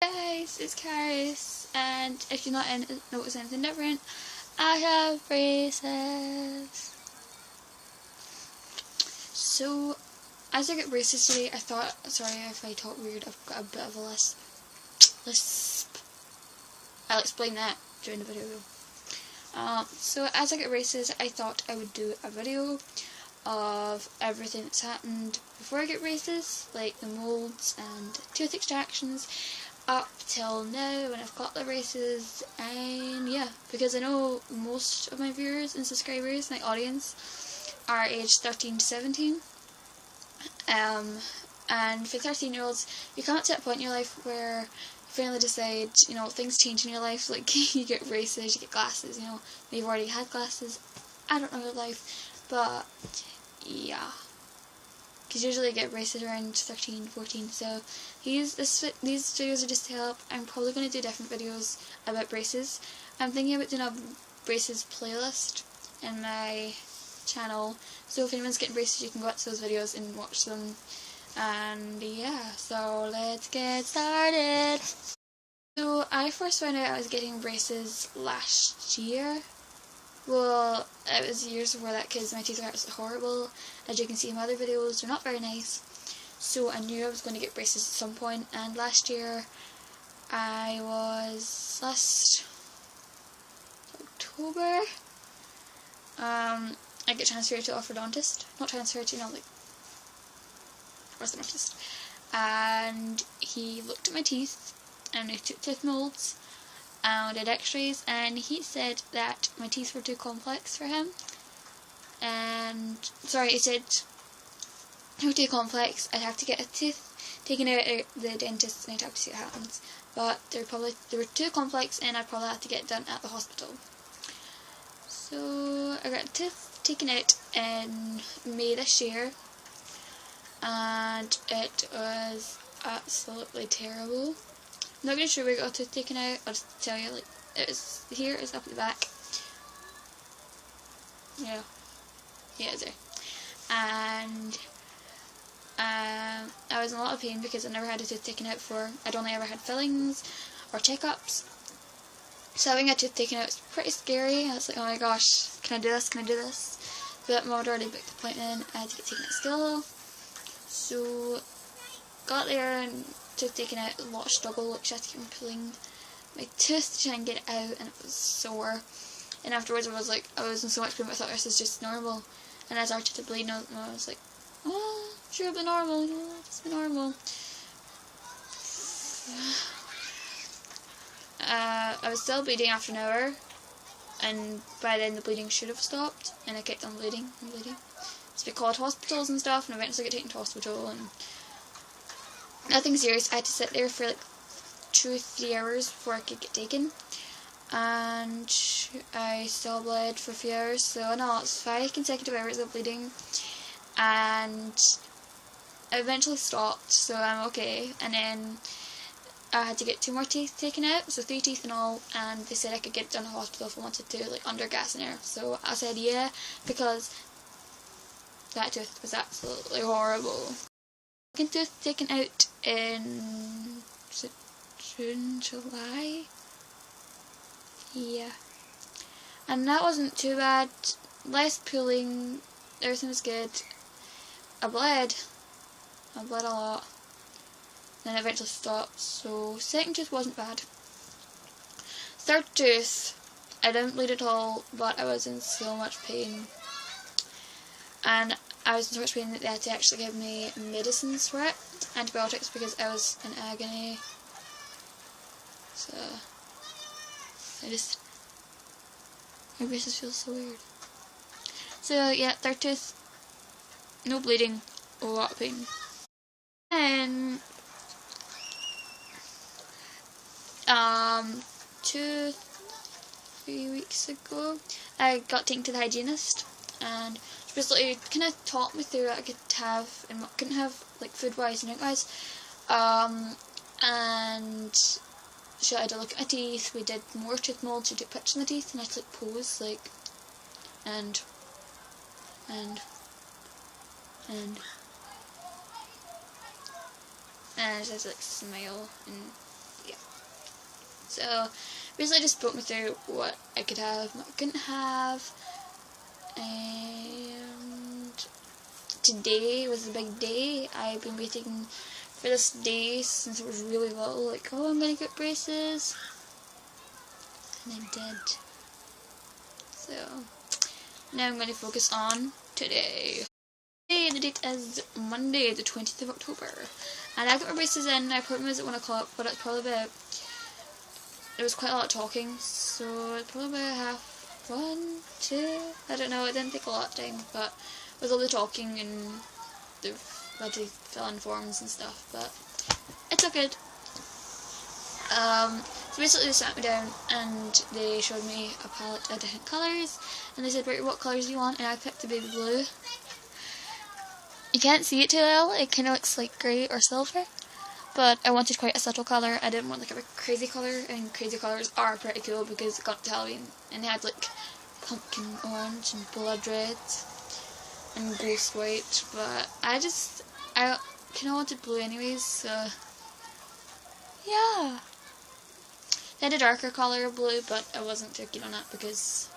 Guys, it's Karis, and if you're not noticing anything different, I have braces. So, as I get braces today, I thought, sorry if I talk weird, I've got a bit of a lisp. I'll explain that during the video. So as I get braces, I thought I would do a video of everything that's happened before I get braces, like the molds and tooth extractions, up till now when I've got the braces. And yeah, because I know most of my viewers and subscribers, my audience, are aged 13 to 17. And for 13-year-olds, you come up to a point in your life where you finally decide, things change in your life, like you get braces, you get glasses, you've already had glasses, I don't know your life, but yeah, because usually I get braces around 13, 14, so these videos are just to help. I'm probably going to do different videos about braces. I'm thinking about doing a braces playlist in my channel, so if anyone's getting braces you can go out to those videos and watch them. And yeah, so let's get started. So I first found out I was getting braces last year. Well, it was years before that because my teeth are absolutely horrible. As you can see in my other videos, they're not very nice. So I knew I was going to get braces at some point, and last year last October, I get transferred to orthodontist. Not transferred to, orthodontist. And he looked at my teeth, and he took tooth molds, and did x-rays, and he said that my teeth were too complex for him. And, sorry, he said they were too complex, I'd have to get a tooth taken out at the dentist and I'd have to see what happens. But they were too complex and I'd probably have to get it done at the hospital. So I got a tooth taken out in May this year, and it was absolutely terrible. I'm not really sure where I got a tooth taken out. I'll just tell you, it's up at the back. Yeah, it's there. And I was in a lot of pain because I never had a tooth taken out before. I'd only ever had fillings or checkups. So having a tooth taken out was pretty scary. I was like, oh my gosh, can I do this? But Mum had already booked the appointment. I had to get taken out still. So got there and tooth taken out, a lot of struggle, like she had to keep pulling my tooth to try and get it out, and it was sore. And afterwards I was in so much pain, but I thought this is just normal. And I started to bleed, and I was like, oh, sure, it'll be normal, it's be normal. I was still bleeding after an hour, and by then the bleeding should have stopped, and I kept on bleeding and bleeding. So we called hospitals and stuff, and eventually got taken to hospital, and nothing serious. I had to sit there for like 2 or 3 hours before I could get taken, and I still bled for a few hours, so no, it's 5 consecutive hours of bleeding, and I eventually stopped, so I'm okay. And then I had to get 2 more teeth taken out, so 3 teeth in all, and they said I could get it done in the hospital if I wanted to, like under gas and air. So I said yeah, because that tooth was absolutely horrible. Second tooth taken out in June, July? Yeah. And that wasn't too bad. Less pulling, everything was good. I bled a lot. Then it eventually stopped, so second tooth wasn't bad. Third tooth, I didn't bleed at all, but I was in so much pain. And I was in so much pain that they had to actually give me medicines for it, antibiotics, because I was in agony. So, my braces feel so weird. So yeah, third tooth, no bleeding, a lot of pain. And 2-3 weeks ago, I got taken to the hygienist, and she basically kind of taught me through what I could have and what I couldn't have, like food-wise and drink-wise. And she had a look at my teeth. We did more tooth molds. She took pictures of my teeth, and I took pose, and I just had to smile, and yeah. So basically just spoke me through what I could have, what I couldn't have, and today was a big day. I've been waiting for this day since it was really little, like, oh, I'm gonna get braces, and I did. So now I'm gonna focus on today. Today the date is Monday, the 20th of October, and I got my braces in. I put them at 1 o'clock, but it's probably about, it was quite a lot of talking, so it's probably about 1, 2, I don't know, it didn't take a lot of time, but with all the talking and the had to fill in forms and stuff, but it's all good. So basically they sat me down and they showed me a palette of different colours, and they said, right, what colours do you want? And I picked the baby blue. You can't see it too well, it kind of looks like grey or silver, but I wanted quite a subtle colour. I didn't want like a crazy colour, and crazy colours are pretty cool because it got to Halloween and they had like pumpkin orange and blood red and ghost white, but I kind of wanted blue anyways, so yeah. They had a darker colour of blue, but I wasn't too keen on that because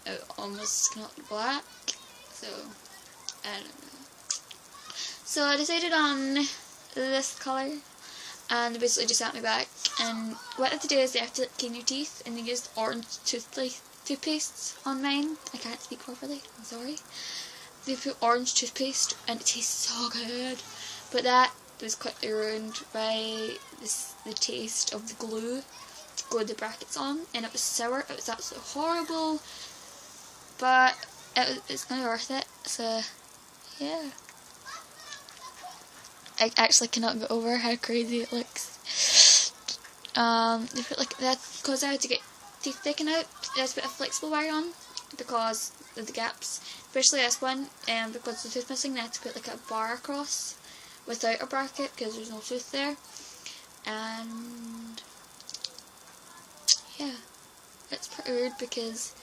it almost came out black, so I don't know. So I decided on this colour, and they basically just sat me back, and what they have to do is they have to clean your teeth, and they used orange toothpaste on mine. I can't speak properly, I'm sorry. They put orange toothpaste and it tastes so good, but that was quickly ruined by the taste of the glue to glue the brackets on, and it was sour. It was absolutely horrible, but it's going to be worth it, so yeah. I actually cannot get over how crazy it looks. They put like that, because I had to get teeth taken out, there's a bit of flexible wire on because of the gaps, especially this one, because the tooth missing, they had to put like a bar across without a bracket because there's no tooth there, and yeah, it's pretty weird because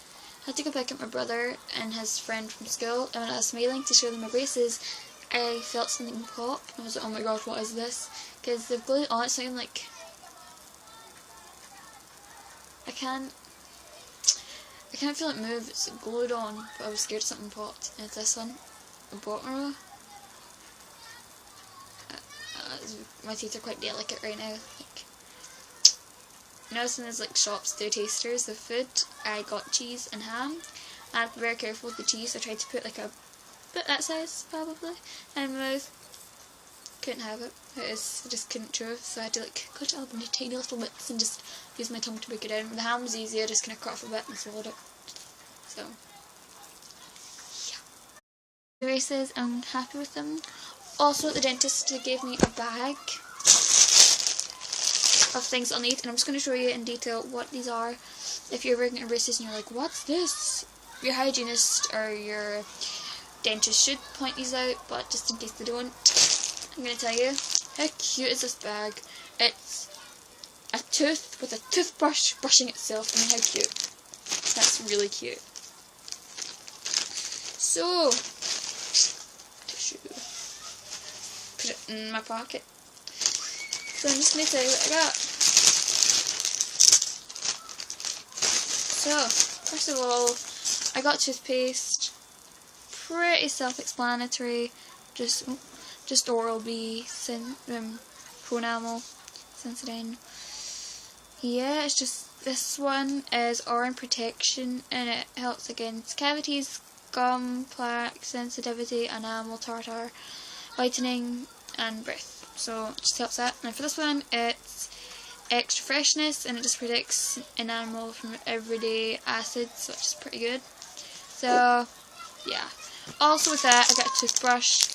I had to go pick up my brother and his friend from school, and when I was smiling to show them my braces, I felt something pop. I was like, oh my god, what is this? Because they've glued it on, it's something like, I can't feel it move, it's glued on, but I was scared something popped, and it's this one, a bottom row. My teeth are quite delicate right now. Like, you know, when there's like shops do tasters of food, I got cheese and ham. I had to be very careful with the cheese. I tried to put like a bit that size probably in my mouth. Couldn't have it. I just couldn't chew, so I had to like cut it up into tiny little bits and just use my tongue to break it down. The ham was easy. I just kind of cut off a bit and swallowed it. So yeah. The braces, I'm happy with them. Also, the dentist gave me a bag of things I'll need, and I'm just going to show you in detail what these are. If you're ever getting braces and you're like, what's this? Your hygienist or your dentist should point these out, but just in case they don't, I'm going to tell you how cute is this bag. It's a tooth with a toothbrush brushing itself. I mean, how cute. That's really cute. So, tissue. Put it in my pocket. So I'm just going to tell you what I got. So, first of all, I got toothpaste. Pretty self-explanatory. Just Oral-B, Pronamel, Sensodyne. Yeah, it's just, this one is Oral Protection, and it helps against cavities, gum, plaque, sensitivity, enamel, tartar, whitening, and breath. So it just helps that. And for this one, it's Extra Freshness, and it just protects enamel from everyday acids, so it's just pretty good. So yeah. Also with that, I got a toothbrush.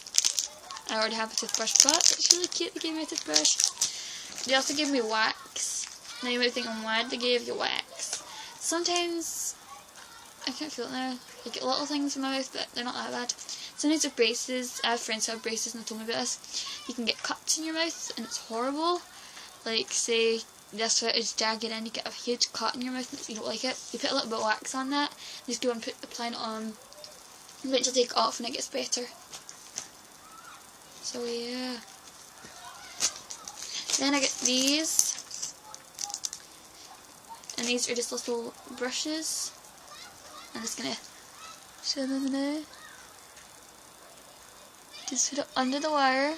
I already have a toothbrush, but it's really cute. They gave me a toothbrush. They also gave me wax. Now you might think, oh, why did they give you wax? Sometimes I can't feel it now. I get little things in my mouth, but they're not that bad. Sometimes with braces, I have friends who have braces and they told me about this. You can get cuts in your mouth and it's horrible. Like, say this bit is jagged and you get a huge cut in your mouth and you don't like it. You put a little bit of wax on that, you just go and applying it on, and eventually take it off and it gets better. So yeah. Then I get these. these are just little brushes. I'm just gonna show them now. Just put it under the wire.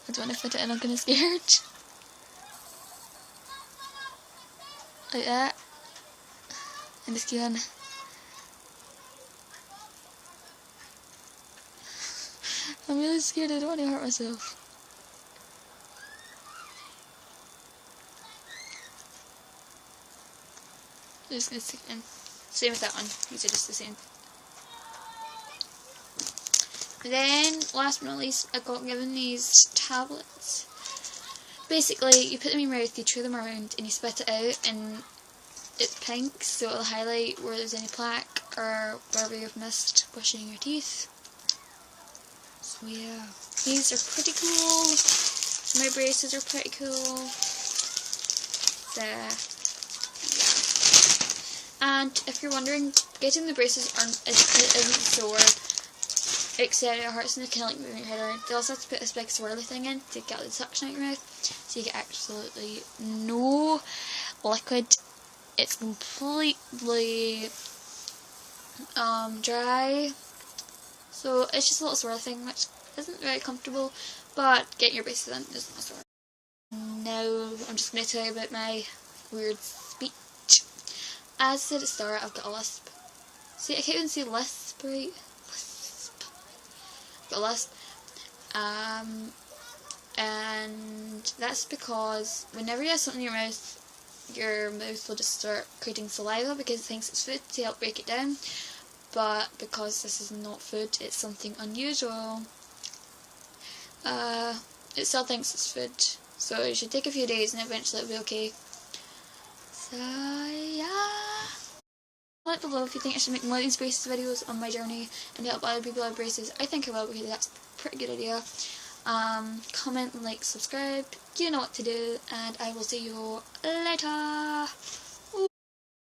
I don't want to fit it in, I'm kinda scared. Like that. And just keep on. I'm really scared, I don't want to hurt myself. I'm just going to stick it in. Same with that one, these are just the same. And then, last but not least, I got given these tablets. Basically, you put them in your mouth, you chew them around, and you spit it out, and it's pink, so it'll highlight where there's any plaque or wherever you've missed brushing your teeth. So yeah, these are pretty cool. My braces are pretty cool. So yeah. And if you're wondering, getting the braces isn't sore, except it hurts and they kind of like moving your head around. They also have to put this big swirly thing in to get the suction out your mouth, so you get absolutely no liquid. It's completely dry. So it's just a little swirl thing, which isn't very comfortable, but getting your braces in isn't a swirl. Now I'm just going to tell you about my weird speech. As I said at the start, I've got a lisp. See, I can't even say lisp, right? Lisp. I've got a lisp. And that's because whenever you have something in your mouth will just start creating saliva because it thinks it's food to help break it down. But because this is not food, it's something unusual. It still thinks it's food, so it should take a few days and eventually it'll be okay. So yeah. Comment below if you think I should make more of these braces videos on my journey and help other people have braces. I think I will, because that's a pretty good idea. Comment, like, subscribe, you know what to do, and I will see you later.